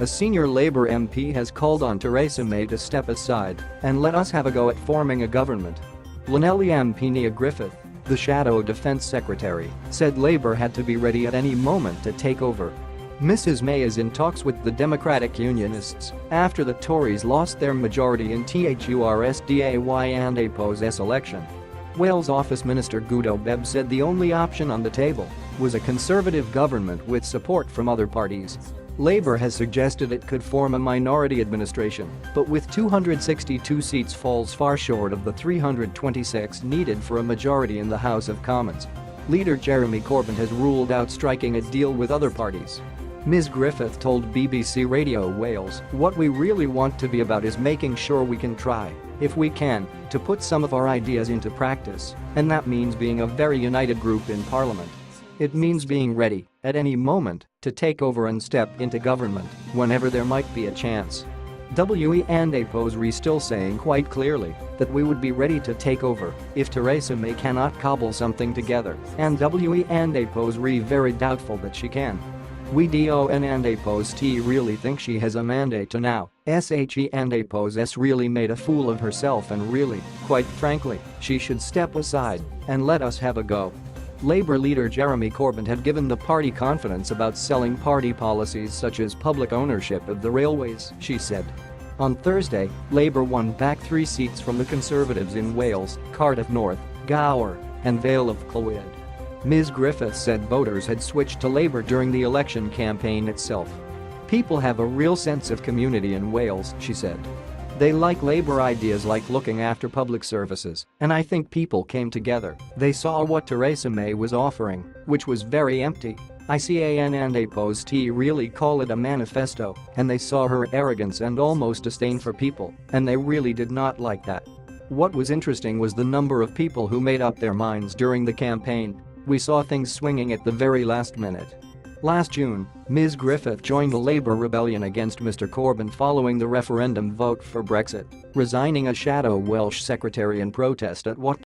A senior Labour MP has called on Theresa May to step aside and let us have a go at forming a government. Llanelli MP Nia Griffith, the Shadow Defence Secretary, said Labour had to be ready at any moment to take over. Mrs May is in talks with the Democratic Unionists after the Tories lost their majority in Thursday and APO's election. Wales Office Minister Guido Bebb said the only option on the table was a Conservative government with support from other parties. Labour has suggested it could form a minority administration, but with 262 seats falls far short of the 326 needed for a majority in the House of Commons. Leader Jeremy Corbyn has ruled out striking a deal with other parties. Ms Griffith told BBC Radio Wales, "What we really want to be about is making sure we can try, if we can, to put some of our ideas into practice, and that means being a very united group in Parliament. It means being ready, at any moment, to take over and step into government whenever there might be a chance." And APO's still saying quite clearly that we would be ready to take over if Theresa May cannot cobble something together, and APO's very doubtful that she can. We and APO's really think she has a mandate to now, and APO's really made a fool of herself, and really, quite frankly, she should step aside and let us have a go. Labour leader Jeremy Corbyn had given the party confidence about selling party policies such as public ownership of the railways, she said. On Thursday, Labour won back 3 seats from the Conservatives in Wales, Cardiff North, Gower, and Vale of Clwyd. Ms Griffith said voters had switched to Labour during the election campaign itself. "People have a real sense of community in Wales," she said. "They like Labour ideas like looking after public services, and I think people came together. They saw what Theresa May was offering, which was very empty. ICAN and APO's really call it a manifesto, and they saw her arrogance and almost disdain for people, and they really did not like that." What was interesting was the number of people who made up their minds during the campaign. "We saw things swinging at the very last minute." Last June, Ms Griffith joined the Labour rebellion against Mr Corbyn following the referendum vote for Brexit, resigning as Shadow Welsh Secretary in protest at what